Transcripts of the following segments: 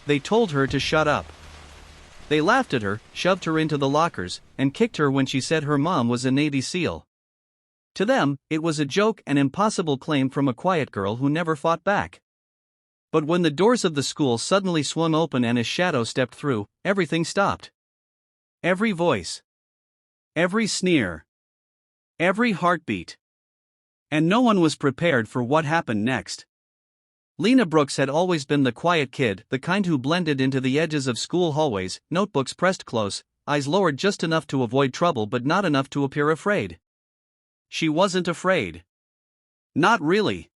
They told her to shut up. They laughed at her, shoved her into the lockers, and kicked her when she said her mom was a Navy SEAL. To them, it was a joke, an impossible claim from a quiet girl who never fought back. But when the doors of the school suddenly swung open and a shadow stepped through, everything stopped. Every voice. Every sneer. Every heartbeat. And no one was prepared for what happened next. Lena Brooks had always been the quiet kid, the kind who blended into the edges of school hallways, notebooks pressed close, eyes lowered just enough to avoid trouble but not enough to appear afraid. She wasn't afraid. Not really.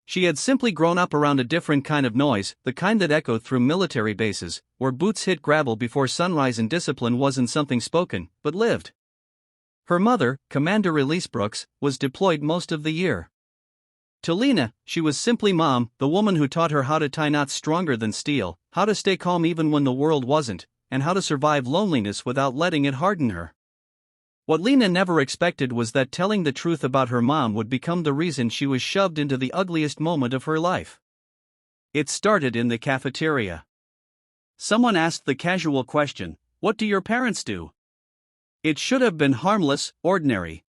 She had simply grown up around a different kind of noise, the kind that echoed through military bases, where boots hit gravel before sunrise and discipline wasn't something spoken, but lived. Her mother, Commander Elise Brooks, was deployed most of the year. To Lena, she was simply Mom, the woman who taught her how to tie knots stronger than steel, how to stay calm even when the world wasn't, and how to survive loneliness without letting it harden her. What Lena never expected was that telling the truth about her mom would become the reason she was shoved into the ugliest moment of her life. It started in the cafeteria. Someone asked the casual question, "What do your parents do?" It should have been harmless, ordinary.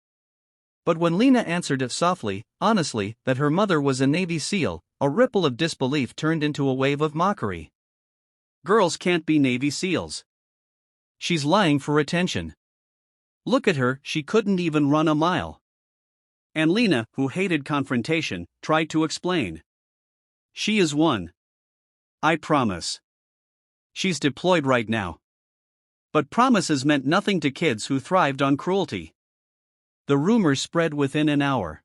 But when Lena answered it softly, honestly, that her mother was a Navy SEAL, a ripple of disbelief turned into a wave of mockery. Girls can't be Navy SEALs. She's lying for attention. Look at her, she couldn't even run a mile. And Lena, who hated confrontation, tried to explain. She is one. I promise. She's deployed right now. But promises meant nothing to kids who thrived on cruelty. The rumors spread within an hour.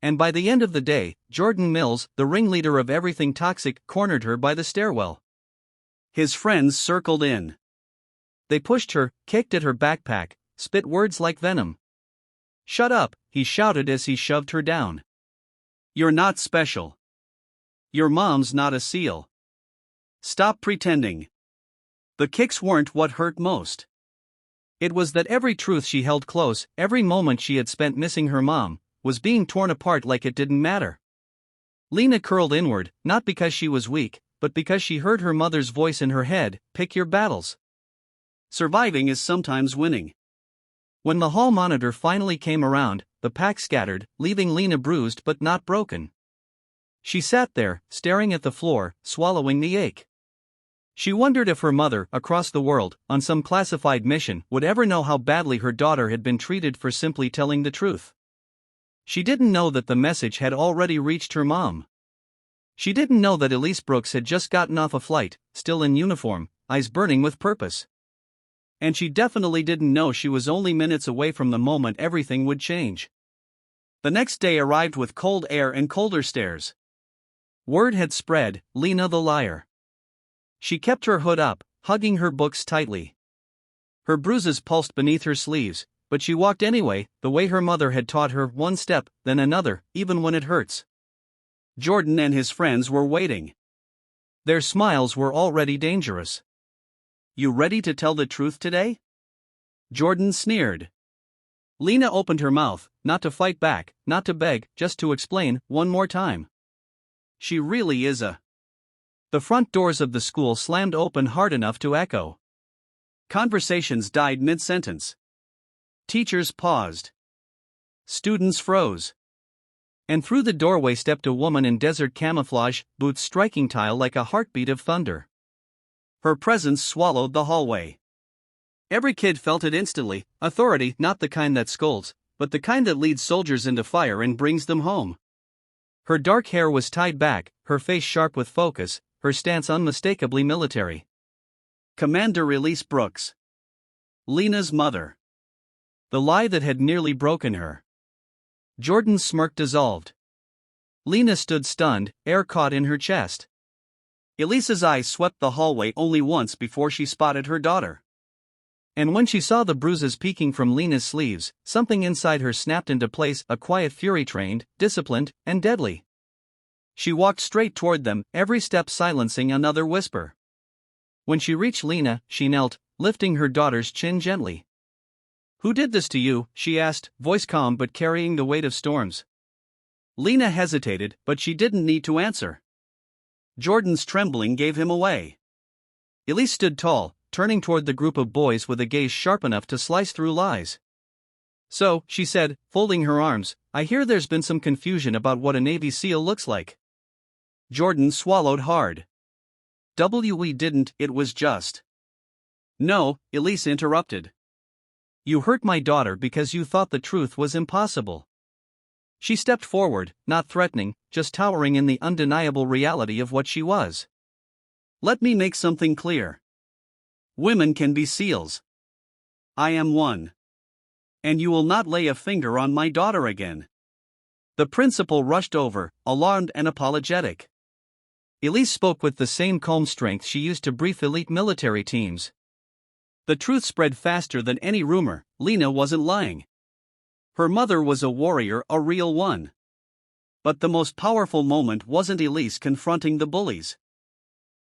And by the end of the day, Jordan Mills, the ringleader of everything toxic, cornered her by the stairwell. His friends circled in. They pushed her, kicked at her backpack, spit words like venom. "Shut up," he shouted as he shoved her down. "You're not special. Your mom's not a SEAL. Stop pretending." The kicks weren't what hurt most. It was that every truth she held close, every moment she had spent missing her mom, was being torn apart like it didn't matter. Lena curled inward, not because she was weak, but because she heard her mother's voice in her head, "Pick your battles. Surviving is sometimes winning." When the hall monitor finally came around, the pack scattered, leaving Lena bruised but not broken. She sat there, staring at the floor, swallowing the ache. She wondered if her mother, across the world, on some classified mission, would ever know how badly her daughter had been treated for simply telling the truth. She didn't know that the message had already reached her mom. She didn't know that Elise Brooks had just gotten off a flight, still in uniform, eyes burning with purpose. And she definitely didn't know she was only minutes away from the moment everything would change. The next day arrived with cold air and colder stares. Word had spread, Lena the liar. She kept her hood up, hugging her books tightly. Her bruises pulsed beneath her sleeves, but she walked anyway, the way her mother had taught her, one step, then another, even when it hurts. Jordan and his friends were waiting. Their smiles were already dangerous. "You ready to tell the truth today?" Jordan sneered. Lena opened her mouth, not to fight back, not to beg, just to explain, one more time. She really is a... The front doors of the school slammed open hard enough to echo. Conversations died mid-sentence. Teachers paused. Students froze. And through the doorway stepped a woman in desert camouflage, boots striking tile like a heartbeat of thunder. Her presence swallowed the hallway. Every kid felt it instantly, authority, not the kind that scolds, but the kind that leads soldiers into fire and brings them home. Her dark hair was tied back, her face sharp with focus, her stance unmistakably military. Commander Elise Brooks. Lena's mother. The lie that had nearly broken her. Jordan's smirk dissolved. Lena stood stunned, air caught in her chest. Elise's eyes swept the hallway only once before she spotted her daughter. And when she saw the bruises peeking from Lena's sleeves, something inside her snapped into place, a quiet fury trained, disciplined, and deadly. She walked straight toward them, every step silencing another whisper. When she reached Lena, she knelt, lifting her daughter's chin gently. "Who did this to you?" she asked, voice calm but carrying the weight of storms. Lena hesitated, but she didn't need to answer. Jordan's trembling gave him away. Elise stood tall, turning toward the group of boys with a gaze sharp enough to slice through lies. "So," she said, folding her arms, "I hear there's been some confusion about what a Navy SEAL looks like." Jordan swallowed hard. "We didn't, it was just." "No," Elise interrupted. "You hurt my daughter because you thought the truth was impossible." She stepped forward, not threatening, just towering in the undeniable reality of what she was. "Let me make something clear. Women can be SEALs. I am one. And you will not lay a finger on my daughter again." The principal rushed over, alarmed and apologetic. Elise spoke with the same calm strength she used to brief elite military teams. The truth spread faster than any rumor. Lena wasn't lying. Her mother was a warrior, a real one. But the most powerful moment wasn't Elise confronting the bullies.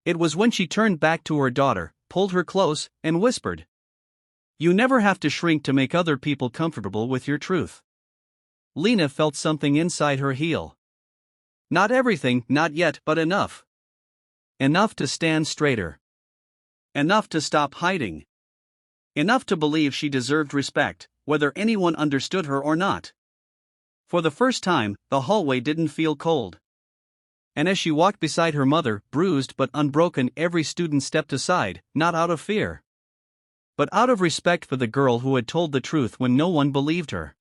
It was when she turned back to her daughter, pulled her close, and whispered, "You never have to shrink to make other people comfortable with your truth." Lena felt something inside her heal. Not everything, not yet, but enough. Enough to stand straighter. Enough to stop hiding. Enough to believe she deserved respect, whether anyone understood her or not. For the first time, the hallway didn't feel cold. And as she walked beside her mother, bruised but unbroken, every student stepped aside, not out of fear, but out of respect for the girl who had told the truth when no one believed her.